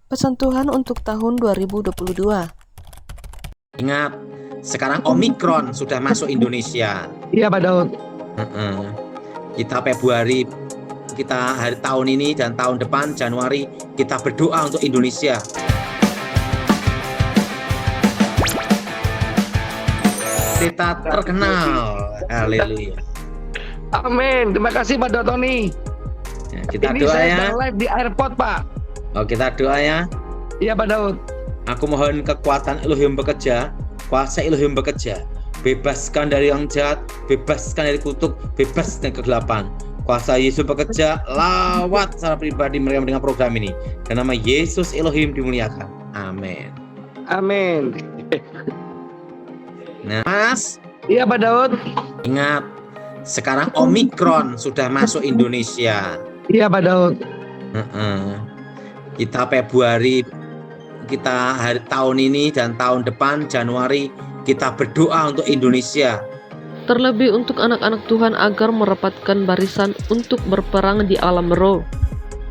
Pesan Tuhan untuk tahun 2022. Ingat, sekarang Omikron sudah masuk Indonesia. Iya Pak Daud. Kita Februari, kita hari tahun ini dan tahun depan Januari, kita berdoa untuk Indonesia. Kita terkenal. Haleluya. Amin. Terima kasih Pak Dotoni. Ya, kita Ini doa saya ya. sedang live di airport Pak. Oh, kita doa ya. Iya Pak Daud. Aku mohon kekuatan Elohim bekerja, kuasa Elohim bekerja. Bebaskan dari yang jahat, bebaskan dari kutuk, bebaskan dari kegelapan. Kuasa Yesus bekerja, lawat secara pribadi mereka dengan program ini. Dan nama Yesus Elohim dimuliakan. Amin. Amin. Nah, Mas, Iya Pak Daud. ingat, sekarang Omikron sudah masuk Indonesia. Iya Pak Daud. Kita Februari, kita hari tahun ini dan tahun depan Januari, kita berdoa untuk Indonesia. Terlebih untuk anak-anak Tuhan agar merapatkan barisan untuk berperang di alam roh.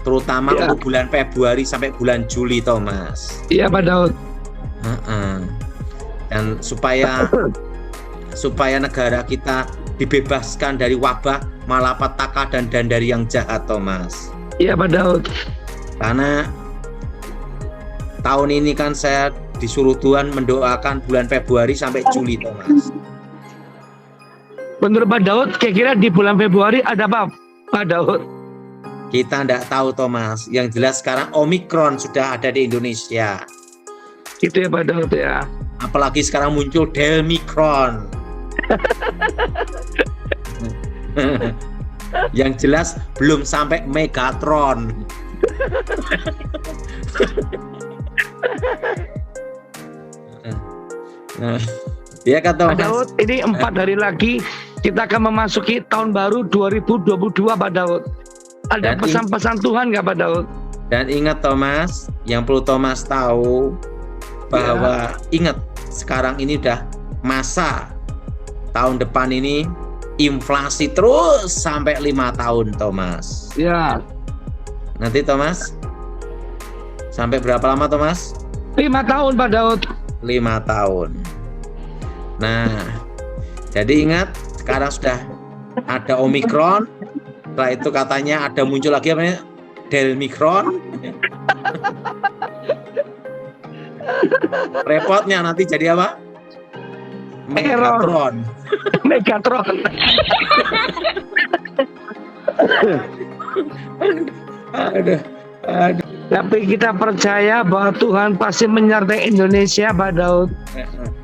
Terutama Ya. untuk bulan Februari sampai bulan Juli, Thomas. Iya Pak Daud. Dan supaya negara kita dibebaskan dari wabah, malapetaka dan dari yang jahat, Thomas. Iya Pak Daud. Karena tahun ini kan saya disuruh Tuhan mendoakan bulan Februari sampai Juli, Thomas. Menurut Pak Daud, kira-kira di bulan Februari ada apa Pak Daud? Kita tidak tahu, Thomas. Yang jelas sekarang Omikron sudah ada di Indonesia. Itu ya Pak Daud ya. Apalagi sekarang muncul Delmikron. Yang jelas belum sampai Megatron. Nah, ya kata Pak Daud, ini 4 hari lagi kita akan memasuki tahun baru 2022 Pak Daud. Ada Dan pesan-pesan Tuhan nggak Pak Daud? Dan ingat Thomas, yang perlu Thomas tahu bahwa ingat sekarang ini udah masa tahun depan ini inflasi terus sampai 5 tahun, Thomas. Ya. Nanti Thomas sampai berapa lama, Thomas? 5 tahun Pak Daud. 5 tahun. Nah, jadi ingat sekarang sudah ada Omikron. Setelah itu katanya ada muncul lagi apa namanya? Delmikron. Repotnya nanti jadi apa? Megatron. Megatron. Aduh. Tapi kita percaya bahwa Tuhan pasti menyertai Indonesia Pak Daud.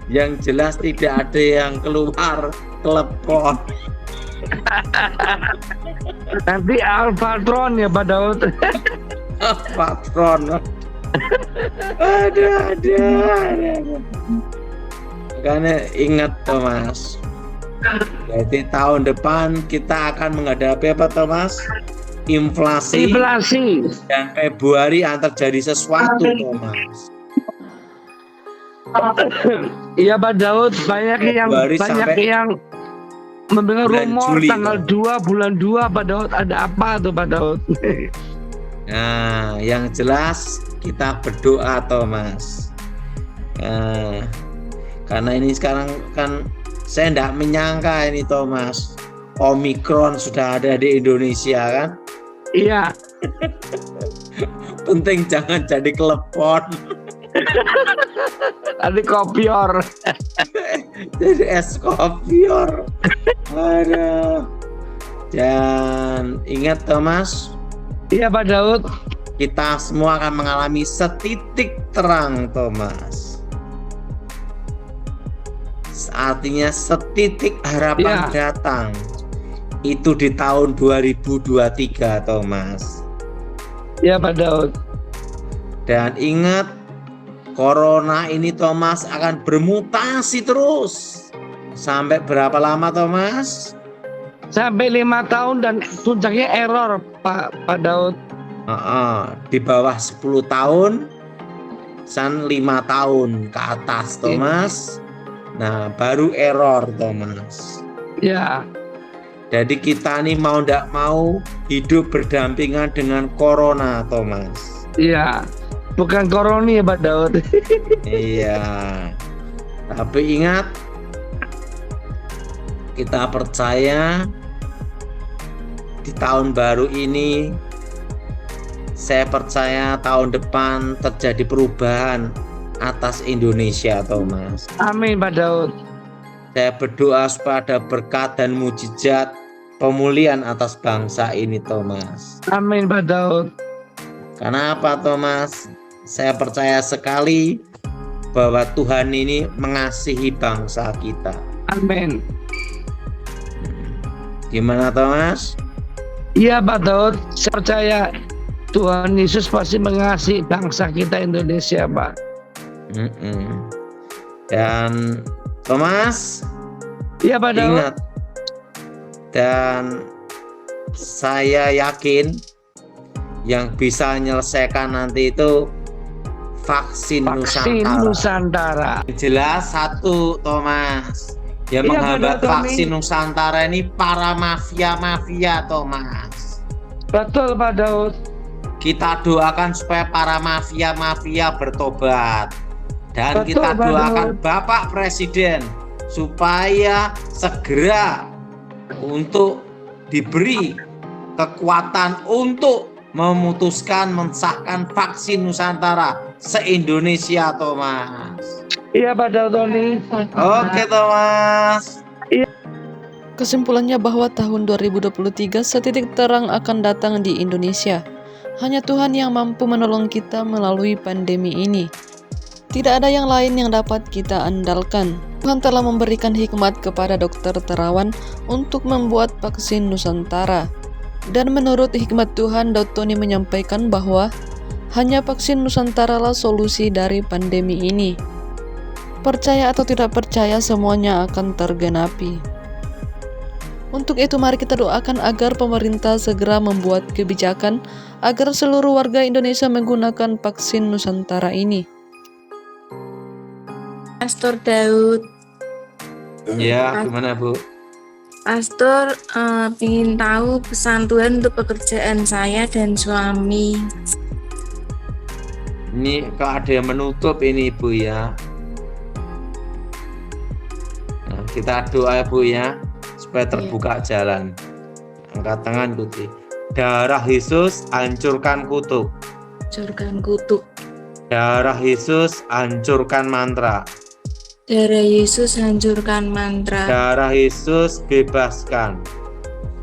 Yang jelas tidak ada yang keluar telepon. Nanti Alphatron ya Pak Daud. Patron. Ada. Karena ingat Thomas, jadi tahun depan kita akan menghadapi apa Thomas? Inflasi. Dan Februari akan terjadi sesuatu, Thomas. Iya Pak Daud, banyak Februari yang mendengar bulan rumor Juli, tanggal 2 bulan 2 Pak Daud, ada apa tuh Pak Daud? Nah, yang jelas kita berdoa, Thomas. Karena ini sekarang kan saya tidak menyangka ini, Thomas. Omikron sudah ada di Indonesia kan? Iya. Penting jangan jadi telepon. Ada kopior. Jadi es kopior. Aduh. Dan ingat Thomas, Iya Pak Daud. kita semua akan mengalami setitik terang, Thomas. Artinya setitik harapan datang. Itu di tahun 2023, Thomas. Iya Pak Daud. Dan ingat, Corona ini Thomas akan bermutasi terus. Sampai berapa lama, Thomas? Sampai 5 tahun dan puncaknya error Pak Daud. Di bawah 10 tahun, 5 tahun ke atas, Thomas. Nah, baru error, Thomas. Ya. Jadi kita nih mau tidak mau hidup berdampingan dengan Corona, Thomas. Iya. bukan koroni ya Pak Daud. Iya. Tapi ingat, kita percaya di tahun baru ini, saya percaya tahun depan terjadi perubahan atas Indonesia, Thomas. Amin Pak Daud. Saya berdoa supaya ada berkat dan mujizat pemulihan atas bangsa ini, Thomas. Amin Pak Daud. Karena apa, Thomas? Saya percaya sekali bahwa Tuhan ini mengasihi bangsa kita. Amin. Gimana, Thomas? Iya Pak Daud, saya percaya Tuhan Yesus pasti mengasihi bangsa kita Indonesia Pak. Dan Thomas, Iya Pak Daud. ingat, dan saya yakin yang bisa menyelesaikan nanti itu vaksin Nusantara. Jelas satu, Thomas, yang Iya, menghambat benar, Tommy. vaksin Nusantara ini para mafia-mafia, Thomas. Betul Pak Daud. Kita doakan supaya para mafia-mafia bertobat. Dan Betul, kita Pak doakan Daud. Bapak Presiden supaya segera untuk diberi kekuatan untuk memutuskan mensahkan vaksin Nusantara se-Indonesia, Thomas. Iya Pak Daud Tony. Oke, Thomas. Kesimpulannya bahwa tahun 2023 setitik terang akan datang di Indonesia. Hanya Tuhan yang mampu menolong kita melalui pandemi ini. Tidak ada yang lain yang dapat kita andalkan. Tuhan telah memberikan hikmat kepada Dr. Terawan untuk membuat vaksin Nusantara. Dan menurut hikmat Tuhan, Dr. Tony menyampaikan bahwa hanya vaksin Nusantara lah solusi dari pandemi ini. Percaya atau tidak percaya, semuanya akan tergenapi. Untuk itu mari kita doakan agar pemerintah segera membuat kebijakan agar seluruh warga Indonesia menggunakan vaksin Nusantara ini. Pastor Daud, Ya, gimana, Bu? Pastor ingin tahu pesan Tuhan untuk pekerjaan saya dan suami. Ini kok ada yang menutup ini, Bu, ya. Nah, kita doa, Bu, ya, supaya terbuka jalan. Angkat tangan, putih. Darah Yesus hancurkan kutuk. Hancurkan kutuk. Darah Yesus hancurkan mantra. Darah Yesus hancurkan mantra. Darah Yesus bebaskan.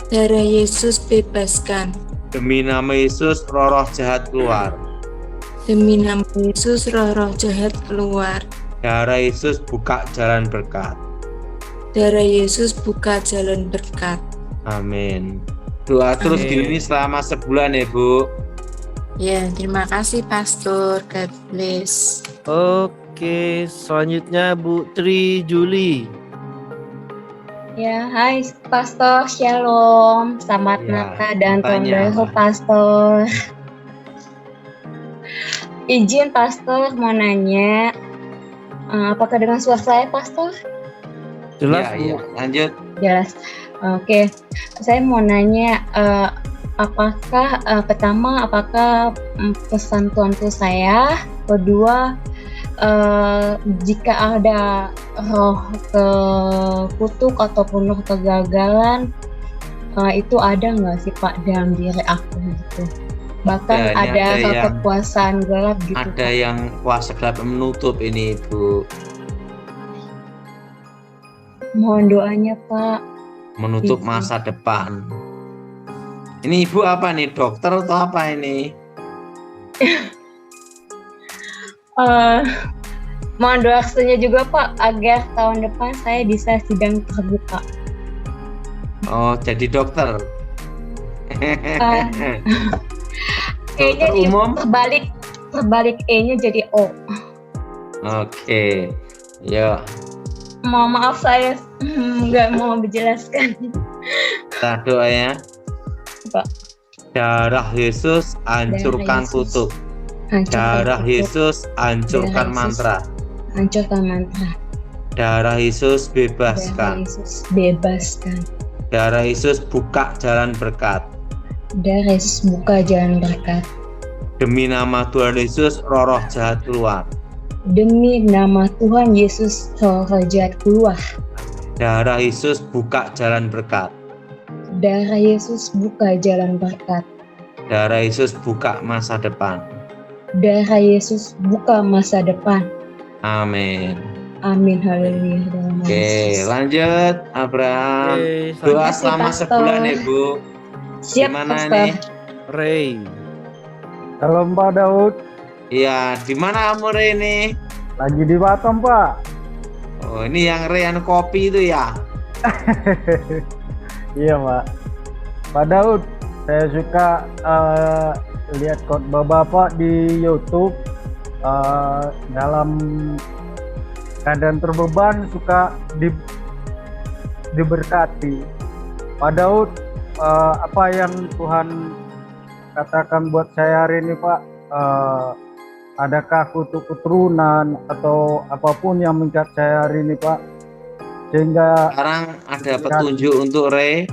Darah Yesus bebaskan. Demi nama Yesus roh-roh jahat keluar. Demi nama Yesus roh-roh jahat keluar. Darah Yesus buka jalan berkat. Darah Yesus buka jalan berkat. Amin. Doa terus Amin. gini selama sebulan ya, Bu. Ya, terima kasih Pastor. God bless. Oke, selanjutnya Bu Tri Juli. Ya, hai Pastor, Shalom, selamat Ya, Natal dan tahun tanya baru apa? Pastor. Izin Pastor mau nanya, apakah dengan suara saya Pastor? Jelas Ya, Bu. ya. Lanjut. Jelas. Oke, saya mau nanya, apakah pertama apakah pesan Tuhan untuk saya, kedua jika ada roh kutuk ataupun roh kegagalan itu ada nggak sih Pak dalam diri aku gitu, bahkan Ya, ini ada ada yang- kekuasaan gelap gitu. Ada yang kuasa gelap menutup ini, Bu. Mohon doanya Pak. Menutup Izin. masa depan. Ini Ibu apa nih, dokter atau apa ini? Mohon doa restunya juga Pak agar tahun depan saya bisa sidang terbuka. Oh, jadi dokter. Kayaknya Dokter umum. terbalik E-nya jadi O. Oke. Yuk, Mohon maaf saya nggak mau menjelaskan. kita doa ya. Pak. Darah Yesus hancurkan Yesus. kutuk. Hancurkan Darah kutuk, Yesus hancurkan Darah Yesus. mantra. hancurkan mantra. Darah Yesus Darah bebaskan. Yesus bebaskan. Darah Yesus buka jalan berkat. Darah Yesus buka jalan berkat. Demi nama Tuhan Yesus, roh jahat keluar. Demi nama Tuhan Yesus, roh jahat keluar. Darah Yesus buka jalan berkat. Darah Yesus buka jalan berkat. Darah Yesus buka masa depan. Darah Yesus buka masa depan. Amin. Amin. Haleluya. Dalam nama Oke, Yesus. lanjut Abraham. Oke, Doa Makasih, selama Pastor. sebulan ya Bu. Siap, Gimana Pastor. nih? Ray. Salam Pak Daud, Iya, di mana kamu Re ini? lagi di Batam Pak. Oh, ini yang Rean kopi itu ya? Iya Pak. Pak Daud, saya suka lihat khotbah Bapak di YouTube. Dalam keadaan terbeban suka diberkati. Pak Daud, apa yang Tuhan katakan buat saya hari ini Pak? Adakah kutuk keturunan atau apapun yang mengikat saya hari ini Pak? Sehingga Sekarang ada petunjuk untuk Re.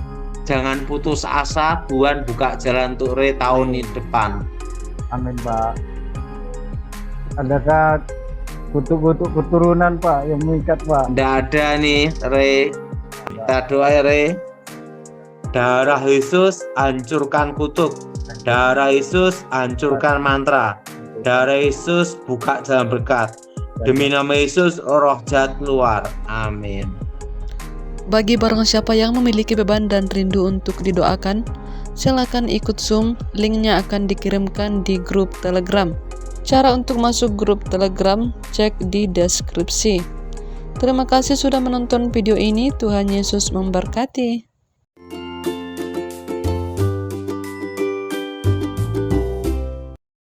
Jangan putus asa, Tuhan buka jalan untuk Re tahun depan. amin Pak. Adakah kutuk-kutuk keturunan Pak yang mengikat Pak? Nggak ada nih Re. Kita doa ya Re. Darah Yesus hancurkan kutuk. Darah Yesus hancurkan mantra. Darah Yesus buka jalan berkat. Demi nama Yesus roh jahat keluar. Amin. Bagi barang siapa yang memiliki beban dan rindu untuk didoakan, silakan ikut Zoom, linknya akan dikirimkan di grup Telegram. Cara untuk masuk grup Telegram, cek di deskripsi. Terima kasih sudah menonton video ini, Tuhan Yesus memberkati.